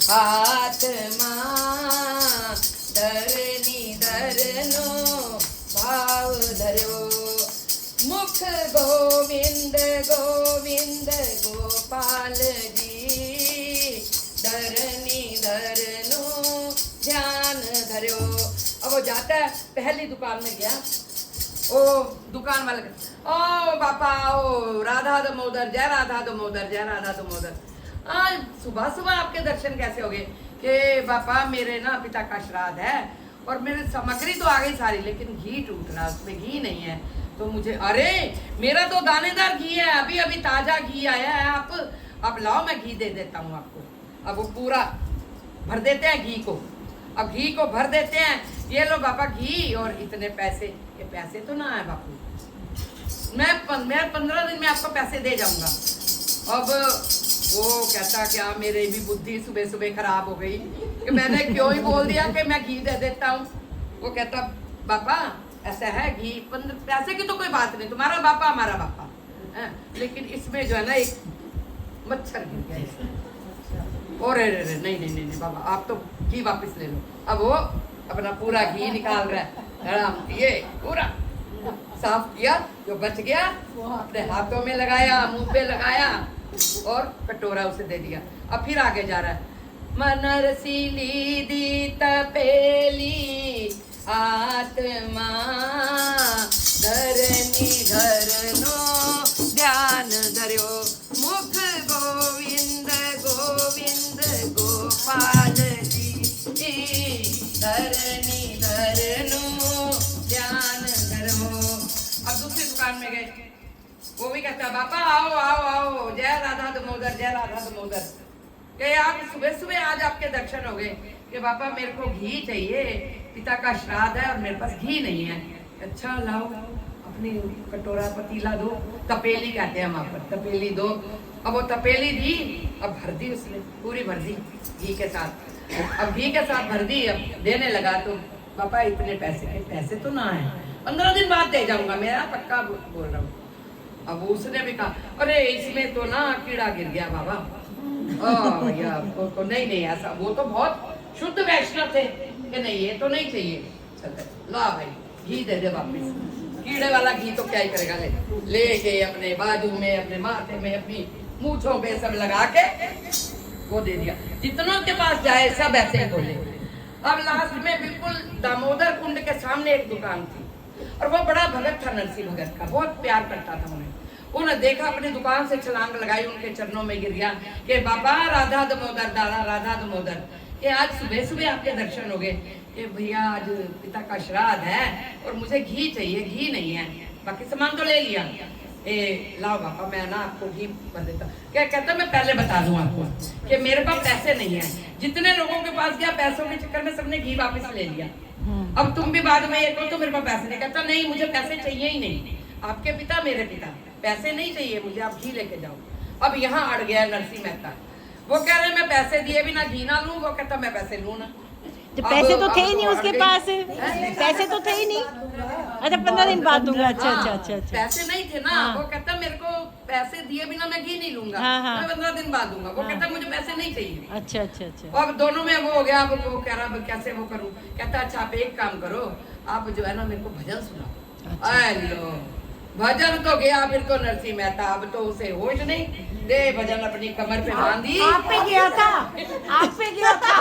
હાથમાં ધરની ધરનો ભાવ ધર્યો મુખ ગોવિંદ ગોવિંદ ગોપાલજી ધરની ધરનો ध्यान धर्यो। अब वो जाता है पहली दुकान में गया, ओ दुकान वाले ओ बापा ओ राधा दामोदर जय राधा दामोदर जय राधा दामोदर। आज सुबह सुबह आपके दर्शन कैसे हो गए? कि बापा मेरे ना पिता का श्राद्ध है और मेरी सामग्री तो आ गई सारी, लेकिन घी टूट रहा, उसमें घी नहीं है। तो मुझे अरे मेरा तो दानेदार घी है, अभी अभी ताजा घी आया है, आप लाओ मैं घी दे देता हूँ आपको। अब वो पूरा भर देते हैं घी को, अब घी को भर देते हैं, ये लो बापा घी और इतने पैसे। ये पैसे तो ना है बापू, मैं 15 दिन में आपको पैसे दे जाऊंगा। अब वो कहता क्या मेरी भी बुद्धि सुबह सुबह खराब हो गई कि मैंने क्यों ही बोल दिया कि मैं घी दे देता हूँ। वो कहता बापा ऐसा है घी 15 पैसे की तो कोई बात नहीं, तुम्हारा बापा हमारा बापा है, लेकिन इसमें जो है ना एक मच्छर गिर गया इसमें। और नहीं नहीं नहीं बाबा आप तो घी वापस ले लो। अब वो अपना पूरा घी निकाल रहा है, ये पूरा साफ किया, जो बच गया अपने हाथों में लगाया, मुंह पे लगाया और कटोरा उसे दे दिया। अब फिर आगे जा रहा है, मनरसीली दी तपेली आत्मा धरनी धरनो ध्यान धर्यो मुख गोविंद गोविंद गोपाल जी धरनी धरनो ध्यान धरो। अब दूसरी दुकान में गए, वो भी कहता बापा आओ आओ आओ जय राधा दामोदर जय राधा दामोदर। कि आप सुबह सुबह आज आपके दर्शन हो गए कि बापा मेरे को घी चाहिए, पिता का श्राद्ध है और मेरे पास घी नहीं है। अच्छा लाओ अपनी कटोरा पतीला दो, तपेली कहते हैं वहां पर, तपेली दो। अब वो तपेली दी, अब भर दी उसने पूरी भर दी घी के साथ। अब घी के साथ भर दी, अब देने लगा तो पापा इतने पैसे के पैसे तो ना है, 15 दिन बाद दे जाऊंगा, मेरा पक्का बोल रहा हूँ। अब उसने भी कहा अरे इसमें तो ना कीड़ा गिर गया बाबा। भैया तो नहीं ऐसा, वो तो बहुत शुद्ध वैष्णव थे कि नहीं ये तो नहीं चाहिए। चल ला भाई घी दे दे वापिस। कीड़े वाला घी तो क्या ही करेगा, लेके अपने बाजू में अपने माथे में अपनी मूछों पे सब लगा के वो दे दिया। जितनों के पास जाए सब ऐसे ही बोले। अब लास्ट में बिल्कुल दामोदर कुंड के सामने एक दुकान थी और वो बड़ा भगत था, नरसिंह भगत का, बहुत प्यार करता था उन्हें। उन्होंने देखा अपनी दुकान से छलांग लगाई, उनके चरणों में गिर गया कि बाबा राधा दामोदर दादा राधा दामोदर कि आज सुबह सुबह आपके दर्शन हो गए कि भैया आज पिता का श्राद्ध है और मुझे घी चाहिए, घी नहीं है, बाकी सामान तो ले लिया। लाओ बापा मैं ना आपको घी भर देता। क्या कहता मैं पहले बता दूं आपको कि मेरे पास पैसे नहीं है, जितने लोगों के पास गया पैसों के चक्कर में सबने घी वापस ले लिया। अब तुम भी बाद में ये कहो तो मेरे पास पैसे नहीं। कहता नहीं मुझे पैसे चाहिए ही नहीं, आपके पिता मेरे पिता, पैसे नहीं चाहिए मुझे, आप घी लेके जाओ। अब यहाँ अड़ गया नरसिंह मेहता, वो कह रहे मैं पैसे दिए बिना घी ना लूं, वो कहता मैं पैसे लूं ना। तो पैसे तो थे ही नहीं उसके पास, पैसे तो थे ही नहीं। अच्छा 15 दिन बाद दूंगा। अच्छा अच्छा अच्छा अच्छा पैसे नहीं थे ना। वो कहता मेरे को पैसे दिए बिना मैं घी नहीं लूंगा, मैं 15 दिन बाद दूंगा। वो कहता मुझे पैसे नहीं चाहिए। अच्छा अच्छा अच्छा। अब दोनों में वो हो गया। अब वो कह रहा कैसे वो करूं। कहता अच्छा आप एक काम करो, आप जो है ना मेरे को भजन सुनाओ। लो भजन तो गया फिर तो नरसिंह मेहता, अब तो उसे होश नहीं, दे भजन अपनी कमर पे बांधी। आप पे गया था, आप पे गया था।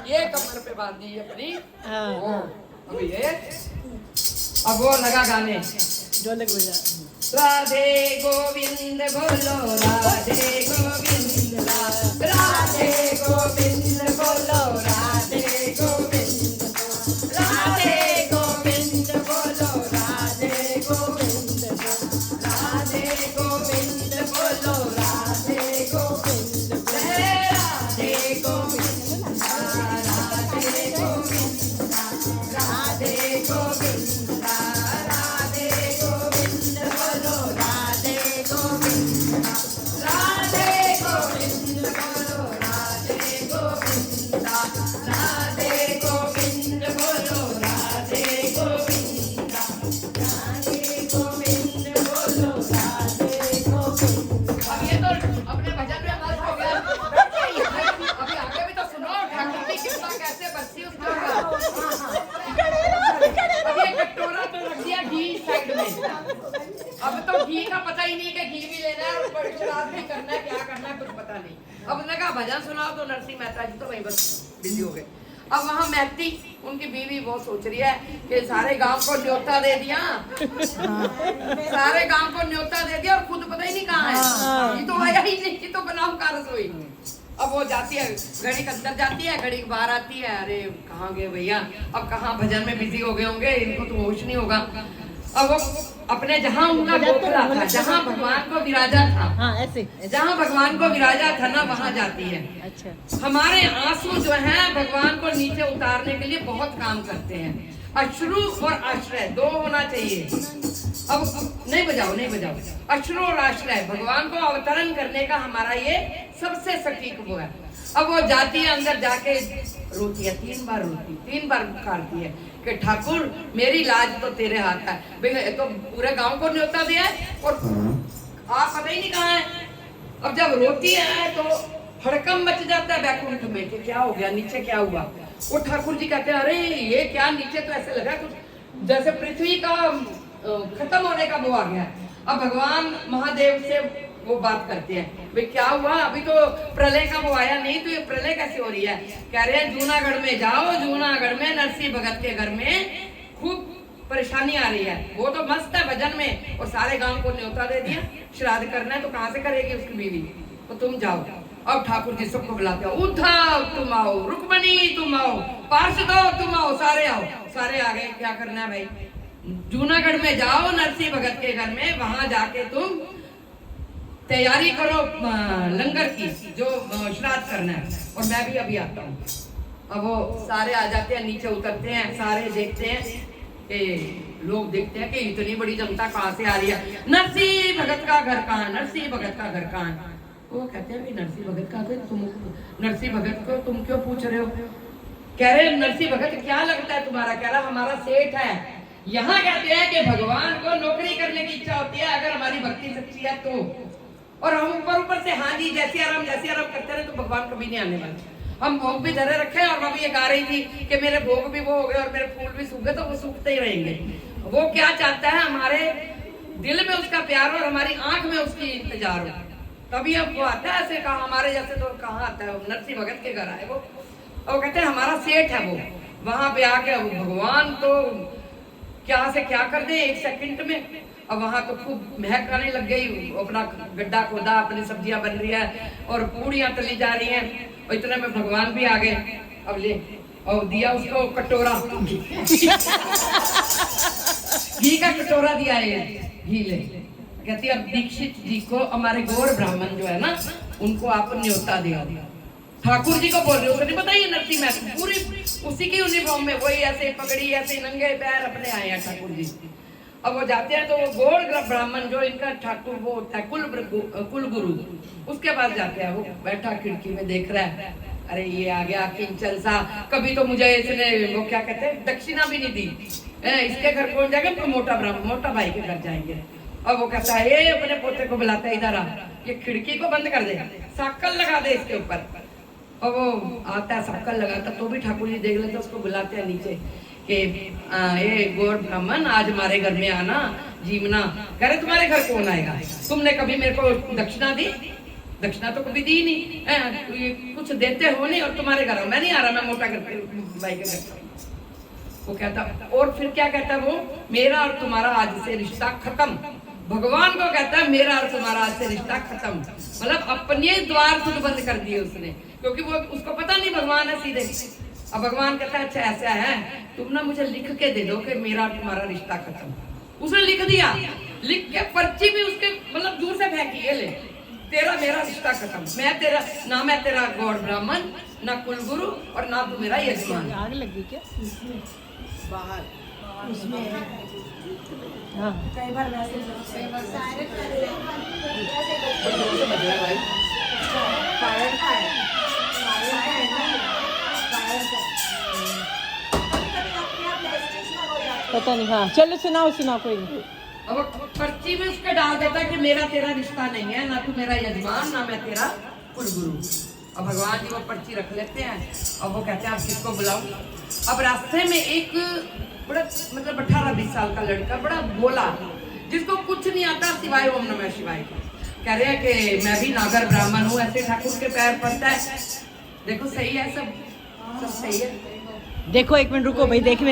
ये कमर पे बांधी अपनी। अब ये अब वो लगा गाने, ढोलक बजा। राधे गोविंद बोलो राधे गोविंद, राधे गोविंद बोलो राधे गोविंद, राधे गोविंद बोलो राधे गोविंद, राधे गोविंद बोलो राधे गोविंद, राधे गोविंद राधे गोविंद, राधे गोविंद राधे गोविंद बोलो राधे गोविंद, नहीं। अब उसने कहा भजन सुनाओ, तो नरसिंह मेहता जी तो वही बस बिजी हो गए। अब वहाँ महती उनकी बीवी वो सोच रही है कि सारे गांव को न्योता दे दिया, सारे गांव को न्योता दे दिया और खुद पता ही नहीं कहाँ है, ये तो आया ही नहीं, ये तो बनाओ का रसोई। अब वो जाती है, घड़ी के अंदर जाती है, घड़ी बाहर आती है, अरे कहाँ गए भैया, अब कहाँ भजन में बिजी हो गए होंगे, इनको तो होश नहीं होगा। अब वो अपने जहाँ उनका गोखला था, जहाँ भगवान को विराजा था, हाँ ऐसे जहाँ भगवान को विराजा था ना, वहाँ जाती है। अच्छा हमारे आंसू जो हैं भगवान को नीचे उतारने के लिए बहुत काम करते हैं। अश्रु और आश्रय दो होना चाहिए। अब नहीं बजाओ। अश्रु और आश्रय भगवान को अवतरण करने का हमारा ये सबसे सटीक वो है। अब वो जाती है, अंदर जाके रोती है, 3 बार रोती, 3 बार पुकारती है कि ठाकुर मेरी लाज तो तेरे हाथ है। भाई तो पूरे गांव को न्योता दिया है और आप पता ही नहीं कहाँ है। अब जब रोती है तो हड़कम मच जाता है बैकुंठ में कि क्या हो गया, नीचे क्या हुआ। वो ठाकुर जी कहते हैं अरे ये क्या, नीचे तो ऐसे लगा कुछ जैसे पृथ्वी का खत्म होने का वो आ गया। अब भगवान महादेव से वो बात करते हैं, भाई क्या हुआ, अभी तो प्रलय का वो आया नहीं, तो ये प्रलय कैसे हो रही है। कह रहे हैं जूनागढ़ में जाओ, जूनागढ़ में नरसिंह भगत के घर में खूब परेशानी आ रही है। वो तो मस्त है भजन में और सारे गांव को न्योता दे दिया, श्राद्ध करना है तो कहाँ से करेगी उसकी बीवी, तो तुम जाओ। अब ठाकुर जी सबको बुलाते हो, उद्धव तुम आओ, रुक्मणी तुम आओ, पार्षदों तुम आओ, सारे आओ। सारे आ गए। क्या करना है भाई, जूनागढ़ में जाओ नरसिंह भगत के घर में, वहां जाके तुम तैयारी करो लंगर की, जो श्राद्ध करना है, और मैं भी अभी आता हूँ। अब वो सारे आ जाते हैं, नीचे उतरते हैं, सारे देखते हैं कि लोग देखते हैं कि इतनी बड़ी जनता कहाँ से आ रही है, नरसिंह भगत का घर कहाँ है, नरसिंह भगत का घर कहाँ है। वो कहते हैं नरसिंह भगत का घर, तुम नरसिंह भगत को तुम क्यों पूछ रहे हो। कह रहे नरसिंह भगत क्या लगता है तुम्हारा। कह रहा हमारा सेठ है। यहाँ कहते हैं कि भगवान को नौकरी करने की इच्छा होती है अगर हमारी भक्ति सच्ची है तो, और हम ऊपर से हाँ जी जैसे आराम करते रहे तो भगवान कभी नहीं आने वाले। हम भोग भी धरे रखे और वह भी ये गा रही थी कि मेरे भोग भी वो हो गए और मेरे फूल भी सूख गए, तो वो सूखते ही रहेंगे। वो क्या चाहता है, हमारे दिल में उसका प्यार और हमारी आंख में उसकी इंतजार हो, तभी अब वो आता है। ऐसे कहा हमारे जैसे तो कहाँ आता है, नरसिंह भगत के घर आए वो, और कहते हैं हमारा सेठ है वो। वहां पे आके भगवान तो क्या से क्या कर दे 1 सेकंड में। अब वहां तो खूब महक आने लग गई, अपना गड्ढा खोदा, अपनी सब्जियां बन रही है और पूड़ियां तली जा रही हैं, और इतने में भगवान भी आ गए। अब ले और दिया उसको कटोरा घी का कटोरा दिया है, घी ले। कहती है अब दीक्षित जी को, हमारे गौर ब्राह्मण जो है ना, उनको आप न्योता दिया। ठाकुर जी को बोल रहे हो, नहीं पता ये नरसिंह मेहता पूरी उसी की यूनिफॉर्म में, वही ऐसे पगड़ी ऐसे नंगे पैर अपने आए हैं ठाकुर जी। अब वो जाते हैं तो वो गौर ब्राह्मण जो इनका ठाकुर वो होता है कुल गुरु, उसके पास जाते हैं। वो बैठा खिड़की में देख रहा है, अरे ये आ गया किंचन सा, कभी तो मुझे इसने वो क्या कहते हैं दक्षिणा भी नहीं दी, इसके घर कौन जाएगा, तो मोटा भाई के घर जाएंगे। अब वो कहता है ये अपने पोते को बुलाता है, इधर आ, ये खिड़की को बंद कर दे, साकल लगा दे इसके ऊपर। और वो आता है साकल लगाता, तो भी ठाकुर जी देख लेते, उसको बुलाते हैं नीचे कि ये गौर ब्राह्मण आज हमारे घर में आना जीवना। कह रहे तुम्हारे घर कौन आएगा, तुमने कभी मेरे को दक्षिणा दी, दक्षिणा तो कभी दी नहीं, कुछ देते हो नहीं, और तुम्हारे घर मैं नहीं आ रहा, मैं मोटा करके भाई के घर। वो कहता, और फिर क्या कहता वो, मेरा और तुम्हारा आज से रिश्ता खत्म। भगवान को कहता है मेरा और तुम्हारा आज से रिश्ता खत्म, मतलब अपने द्वार खुद बंद कर दिए उसने, क्योंकि वो उसको पता नहीं भगवान है सीधे। अब भगवान कहता है अच्छा ऐसा है, तुम ना मुझे लिख के दे दो कि मेरा और तुम्हारा रिश्ता खत्म। उसने लिख दिया, लिख के पर्ची भी उसके मतलब दूर से फेंकी, ये ले तेरा मेरा रिश्ता खत्म, मैं तेरा ना, मैं तेरा गौड़ ब्राह्मण ना कुलगुरु और ना तू मेरा यजमान। आग लगी क्या बाहर उसमें हाँ कई बार मैसेज फायर का है, पता नहीं। हाँ चलो सुनाओ कोई नहीं। अब पर्ची में उसके डाल देता कि मेरा तेरा रिश्ता नहीं है, ना तू मेरा यजमान ना मैं तेरा कुलगुरु। अब भगवान जी वो पर्ची रख लेते हैं, अब वो कहते हैं आप किसको बुलाऊं। अब रास्ते में एक बड़ा मतलब 18-20 साल का लड़का, बड़ा भोला, जिसको कुछ नहीं आता सिवाय ओम नमः शिवाय का, कह रहे हैं कि मैं भी नागर ब्राह्मण हूँ, ऐसे ठाकुर के पैर पड़ता है। देखो सही है, सब सही है। देखो एक मिनट रुको भाई, देख